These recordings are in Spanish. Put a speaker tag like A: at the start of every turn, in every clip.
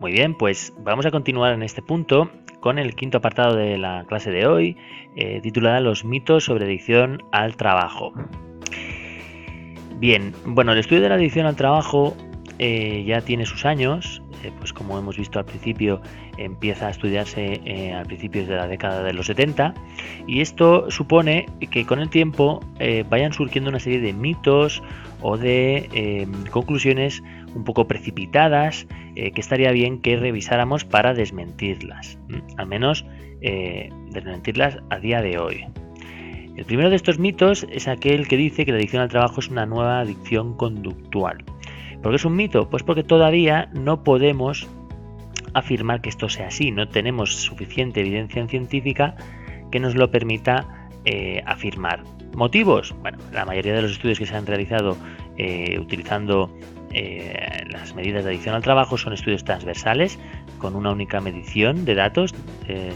A: Muy bien, pues vamos a continuar en este punto con el quinto apartado de la clase de hoy, titulada Los mitos sobre adicción al trabajo. Bien, bueno, el estudio de la adicción al trabajo ya tiene sus años, pues como hemos visto al principio, empieza a estudiarse a principios de la década de los 70, y esto supone que con el tiempo vayan surgiendo una serie de mitos o de conclusiones un poco precipitadas que estaría bien que revisáramos para desmentirlas, al menos desmentirlas a día de hoy. El primero de estos mitos es aquel que dice que la adicción al trabajo es una nueva adicción conductual. ¿Por qué es un mito? Pues porque todavía no podemos afirmar que esto sea así, no tenemos suficiente evidencia científica que nos lo permita afirmar. ¿Motivos? Bueno, la mayoría de los estudios que se han realizado utilizando las medidas de adicción al trabajo son estudios transversales con una única medición de datos.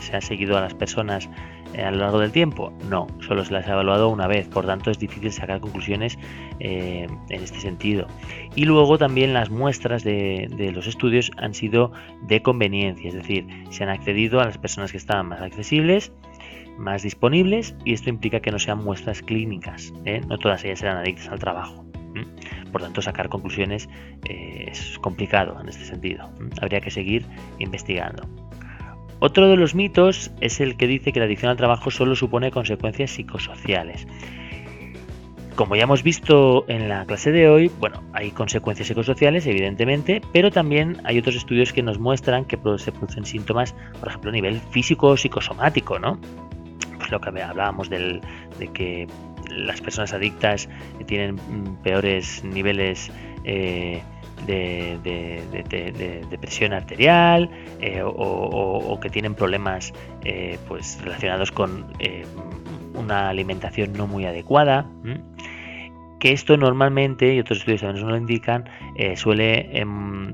A: ¿Se ha seguido a las personas a lo largo del tiempo? No, solo se las ha evaluado una vez, por tanto es difícil sacar conclusiones en este sentido. Y luego también las muestras de los estudios han sido de conveniencia, es decir, se han accedido a las personas que estaban más accesibles, más disponibles, y esto implica que no sean muestras clínicas, no todas ellas eran adictas al trabajo. Por tanto, sacar conclusiones es complicado en este sentido. Habría que seguir investigando. Otro de los mitos es el que dice que la adicción al trabajo solo supone consecuencias psicosociales. Como ya hemos visto en la clase de hoy, bueno, hay consecuencias psicosociales, evidentemente, pero también hay otros estudios que nos muestran que se producen síntomas, por ejemplo, a nivel físico o psicosomático, ¿no? Pues lo que hablábamos de que las personas adictas tienen peores niveles de presión arterial o que tienen problemas pues relacionados con una alimentación no muy adecuada. Que esto normalmente, y otros estudios también nos lo indican, suele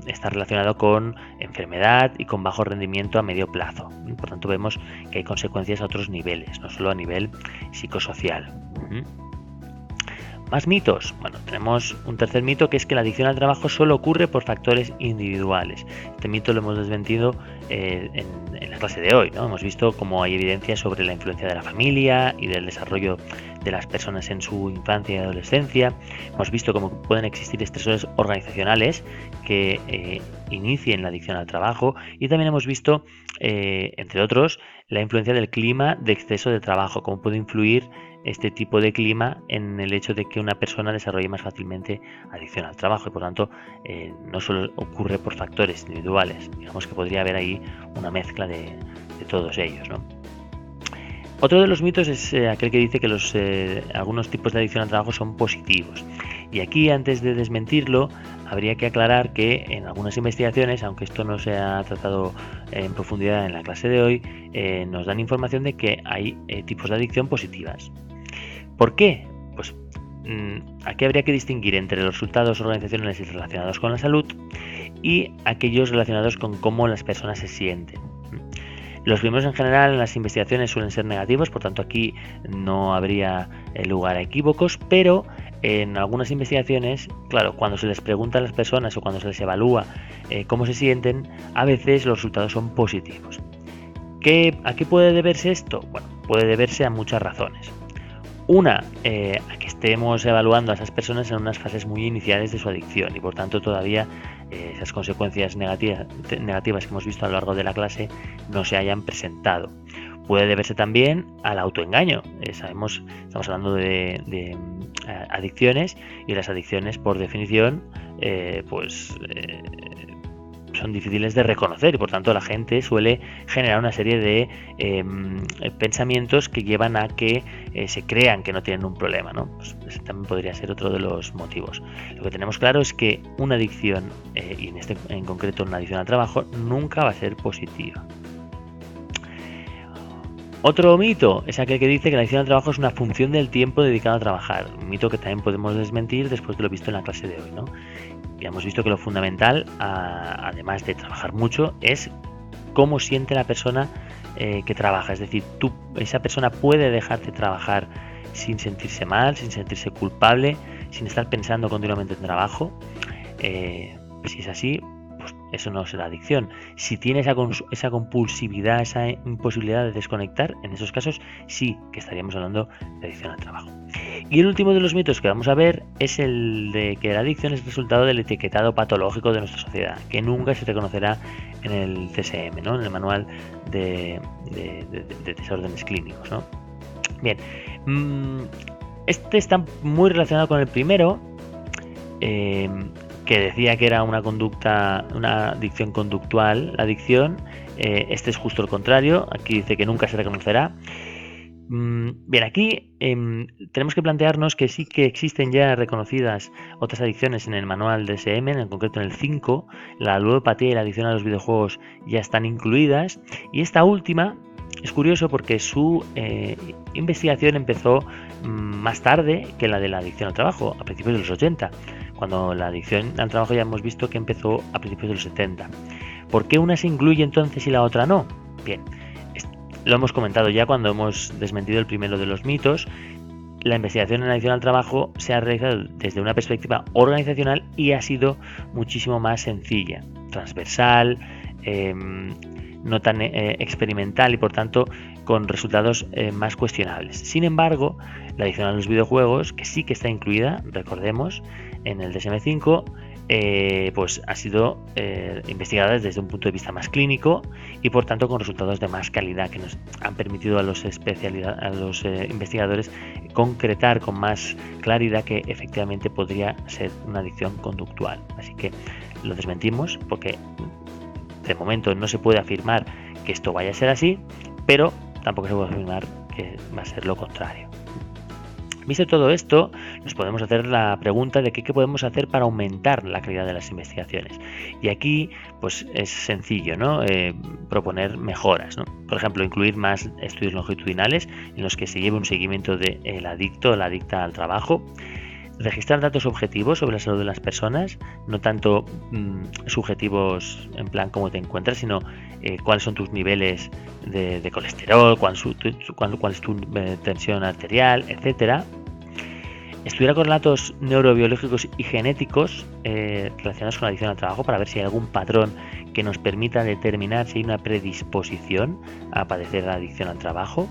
A: estar relacionado con enfermedad y con bajo rendimiento a medio plazo. Por tanto, vemos que hay consecuencias a otros niveles, no solo a nivel psicosocial. Más mitos. Bueno, tenemos un tercer mito, que es que la adicción al trabajo solo ocurre por factores individuales. Este mito lo hemos desmentido en la clase de hoy, ¿no? Hemos visto cómo hay evidencia sobre la influencia de la familia y del desarrollo de las personas en su infancia y adolescencia. Hemos visto cómo pueden existir estresores organizacionales que inicien la adicción al trabajo, y también hemos visto, entre otros, la influencia del clima de exceso de trabajo, cómo puede influir este tipo de clima en el hecho de que una persona desarrolle más fácilmente adicción al trabajo, y por tanto no solo ocurre por factores individuales. Digamos que podría haber ahí una mezcla de todos ellos, ¿no? Otro de los mitos es aquel que dice que algunos tipos de adicción al trabajo son positivos. Y aquí, antes de desmentirlo, habría que aclarar que en algunas investigaciones, aunque esto no se ha tratado en profundidad en la clase de hoy, nos dan información de que hay tipos de adicción positivas. ¿Por qué? Pues aquí habría que distinguir entre los resultados organizacionales y relacionados con la salud y aquellos relacionados con cómo las personas se sienten. Los primeros en general en las investigaciones suelen ser negativos, por tanto aquí no habría lugar a equívocos, pero en algunas investigaciones, claro, cuando se les pregunta a las personas o cuando se les evalúa cómo se sienten, a veces los resultados son positivos. ¿A qué puede deberse esto? Bueno, puede deberse a muchas razones. Una, a que estemos evaluando a esas personas en unas fases muy iniciales de su adicción y por tanto todavía esas consecuencias negativas que hemos visto a lo largo de la clase no se hayan presentado. Puede deberse también al autoengaño. Estamos hablando de adicciones, y las adicciones, por definición, son difíciles de reconocer, y por tanto la gente suele generar una serie de pensamientos que llevan a que se crean que no tienen un problema, ¿no? Pues ese también podría ser otro de los motivos. Lo que tenemos claro es que una adicción, y en concreto una adicción al trabajo, nunca va a ser positiva. Otro mito es aquel que dice que la adicción al trabajo es una función del tiempo dedicado a trabajar, un mito que también podemos desmentir después de lo visto en la clase de hoy, ¿no? Ya hemos visto que lo fundamental, además de trabajar mucho, es cómo siente la persona que trabaja. Es decir, esa persona puede dejar de trabajar sin sentirse mal, sin sentirse culpable, sin estar pensando continuamente en trabajo. Si es así, pues eso no será adicción. Si tiene esa compulsividad, esa imposibilidad de desconectar, en esos casos sí que estaríamos hablando de adicción al trabajo. Y el último de los mitos que vamos a ver es el de que la adicción es resultado del etiquetado patológico de nuestra sociedad, que nunca se reconocerá en el TSM, ¿no? En el manual de desórdenes clínicos, ¿no? Bien, este está muy relacionado con el primero, que decía que era una adicción conductual, la adicción. Este es justo el contrario, aquí dice que nunca se reconocerá. Bien, aquí tenemos que plantearnos que sí que existen ya reconocidas otras adicciones en el manual DSM, en concreto en el 5, la ludopatía y la adicción a los videojuegos ya están incluidas, y esta última es curioso porque su investigación empezó más tarde que la de la adicción al trabajo, a principios de los 80, cuando la adicción al trabajo ya hemos visto que empezó a principios de los 70. ¿Por qué una se incluye entonces y la otra no? Bien, lo hemos comentado ya cuando hemos desmentido el primero de los mitos. La investigación en adicción al trabajo se ha realizado desde una perspectiva organizacional y ha sido muchísimo más sencilla, transversal, no tan experimental y por tanto con resultados más cuestionables. Sin embargo, la adicción a los videojuegos, que sí que está incluida, recordemos, en el DSM-5, pues ha sido investigada desde un punto de vista más clínico y por tanto con resultados de más calidad que nos han permitido a los investigadores concretar con más claridad que efectivamente podría ser una adicción conductual. Así que lo desmentimos porque de momento no se puede afirmar que esto vaya a ser así, pero tampoco se puede afirmar que va a ser lo contrario. Visto todo esto, nos podemos hacer la pregunta de qué podemos hacer para aumentar la calidad de las investigaciones. Y aquí, pues es sencillo, ¿no? Proponer mejoras, ¿no? Por ejemplo, incluir más estudios longitudinales en los que se lleve un seguimiento del adicto o la adicta al trabajo. Registrar datos objetivos sobre la salud de las personas, no tanto subjetivos en plan cómo te encuentras, sino cuáles son tus niveles de colesterol, cuál es tu tensión arterial, etcétera. Estudiar correlatos neurobiológicos y genéticos relacionados con la adicción al trabajo para ver si hay algún patrón que nos permita determinar si hay una predisposición a padecer la adicción al trabajo.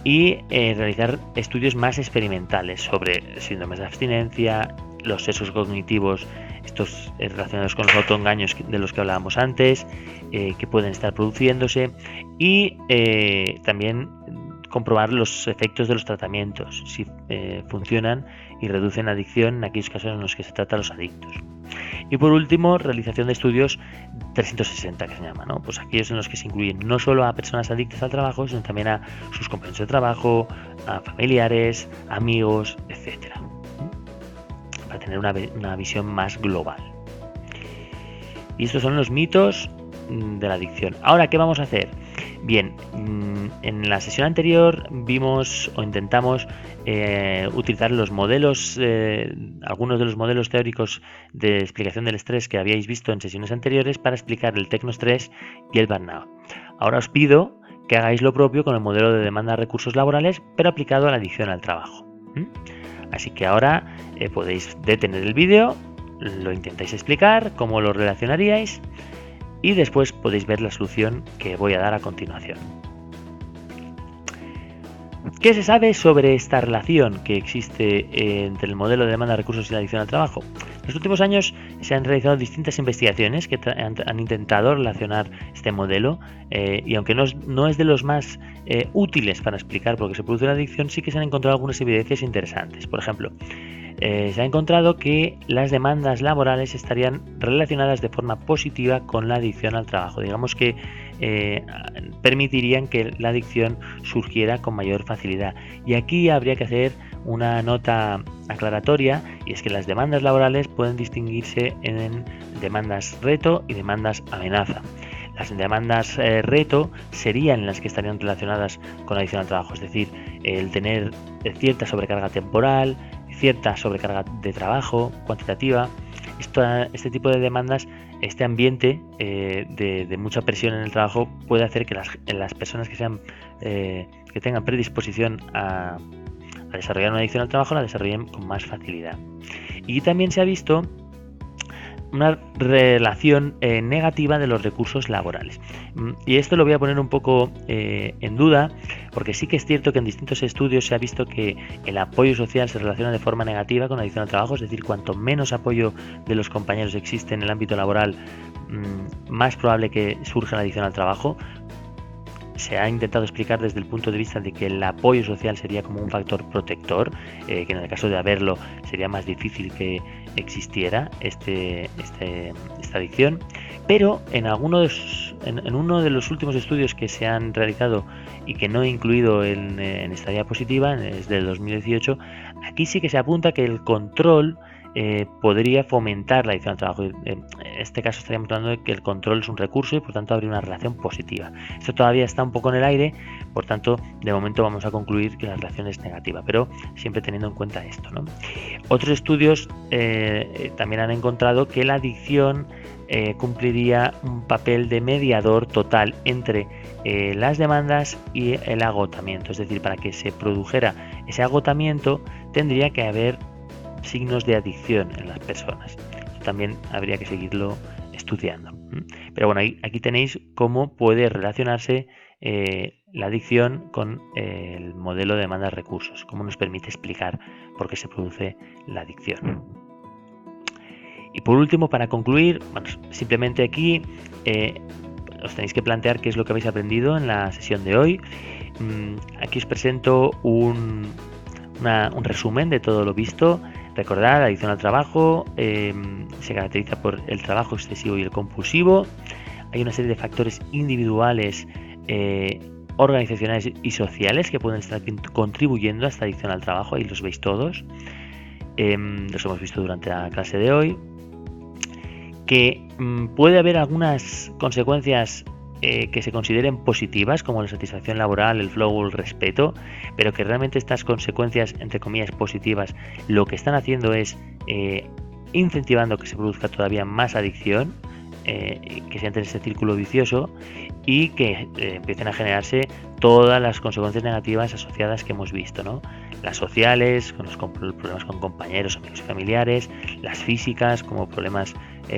A: Y realizar estudios más experimentales sobre síndromes de abstinencia, los sesgos cognitivos, estos relacionados con los autoengaños de los que hablábamos antes, que pueden estar produciéndose, y también comprobar los efectos de los tratamientos, si funcionan y reducen adicción en aquellos casos en los que se trata a los adictos. Y por último, realización de estudios 360 que se llama, ¿no? Pues aquellos en los que se incluyen no solo a personas adictas al trabajo, sino también a sus compañeros de trabajo, a familiares, amigos, etcétera, para tener una visión más global. Y estos son los mitos de la adicción. Ahora, ¿qué vamos a hacer? Bien, en la sesión anterior vimos o intentamos utilizar los modelos, algunos de los modelos teóricos de explicación del estrés que habíais visto en sesiones anteriores para explicar el tecnoestrés y el burnout. Ahora os pido que hagáis lo propio con el modelo de demanda de recursos laborales, pero aplicado a la adicción al trabajo. Así que ahora podéis detener el vídeo, lo intentáis explicar, cómo lo relacionaríais, y después podéis ver la solución que voy a dar a continuación. ¿Qué se sabe sobre esta relación que existe entre el modelo de demanda de recursos y la adicción al trabajo? En los últimos años se han realizado distintas investigaciones que han intentado relacionar este modelo y aunque no es de los más útiles para explicar por qué se produce la adicción, sí que se han encontrado algunas evidencias interesantes. Por ejemplo, se ha encontrado que las demandas laborales estarían relacionadas de forma positiva con la adicción al trabajo. Digamos que permitirían que la adicción surgiera con mayor facilidad. Y aquí habría que hacer una nota aclaratoria, y es que las demandas laborales pueden distinguirse en demandas reto y demandas amenaza. Las demandas reto serían las que estarían relacionadas con la adicción al trabajo, es decir, el tener cierta sobrecarga temporal, cierta sobrecarga de trabajo cuantitativa. Este tipo de demandas, este ambiente de mucha presión en el trabajo puede hacer que las personas que tengan predisposición a desarrollar una adicción al trabajo la desarrollen con más facilidad. Y también se ha visto una relación negativa de los recursos laborales. Y esto lo voy a poner un poco en duda, porque sí que es cierto que en distintos estudios se ha visto que el apoyo social se relaciona de forma negativa con la adicción al trabajo, es decir, cuanto menos apoyo de los compañeros existe en el ámbito laboral, más probable que surja la adicción al trabajo. Se ha intentado explicar desde el punto de vista de que el apoyo social sería como un factor protector, que en el caso de haberlo sería más difícil que existiera esta adicción, pero en uno de los últimos estudios que se han realizado y que no he incluido en esta diapositiva, es del 2018, aquí sí que se apunta que el control podría fomentar la adicción al trabajo. En este caso estaríamos hablando de que el control es un recurso y por tanto habría una relación positiva. Esto todavía está un poco en el aire, por tanto de momento vamos a concluir que la relación es negativa, pero siempre teniendo en cuenta esto, ¿no? Otros estudios también han encontrado que la adicción cumpliría un papel de mediador total entre las demandas y el agotamiento, es decir, para que se produjera ese agotamiento tendría que haber signos de adicción en las personas. Esto también habría que seguirlo estudiando. Pero bueno, aquí tenéis cómo puede relacionarse la adicción con el modelo de demanda de recursos, cómo nos permite explicar por qué se produce la adicción. Y por último, para concluir, bueno, simplemente aquí os tenéis que plantear qué es lo que habéis aprendido en la sesión de hoy. Aquí os presento un resumen de todo lo visto. Recordad, la adicción al trabajo se caracteriza por el trabajo excesivo y el compulsivo. Hay una serie de factores individuales, organizacionales y sociales que pueden estar contribuyendo a esta adicción al trabajo. Ahí los veis todos. Los hemos visto durante la clase de hoy. Que puede haber algunas consecuencias que se consideren positivas, como la satisfacción laboral, el flow, el respeto, pero que realmente estas consecuencias, entre comillas, positivas, lo que están haciendo es incentivando que se produzca todavía más adicción, que se entre en ese círculo vicioso y que empiecen a generarse todas las consecuencias negativas asociadas que hemos visto, ¿no? Las sociales, con los problemas con compañeros, amigos y familiares, las físicas, como problemas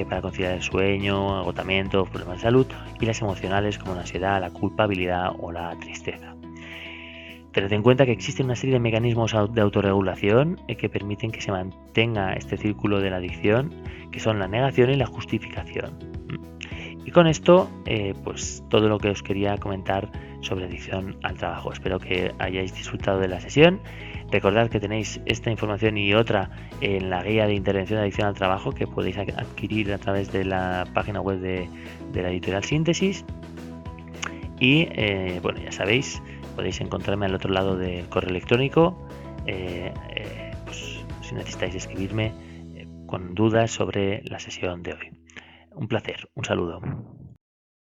A: para conciliar el sueño, agotamiento, problemas de salud, y las emocionales, como la ansiedad, la culpabilidad o la tristeza. Tened en cuenta que existen una serie de mecanismos de autorregulación que permiten que se mantenga este círculo de la adicción, que son la negación y la justificación. Y con esto, pues todo lo que os quería comentar sobre adicción al trabajo. Espero que hayáis disfrutado de la sesión. Recordad que tenéis esta información y otra en la guía de intervención de adicción al trabajo que podéis adquirir a través de la página web de la editorial Síntesis. Y bueno, ya sabéis, podéis encontrarme al otro lado del correo electrónico. Pues, si necesitáis escribirme con dudas sobre la sesión de hoy. Un placer, un saludo.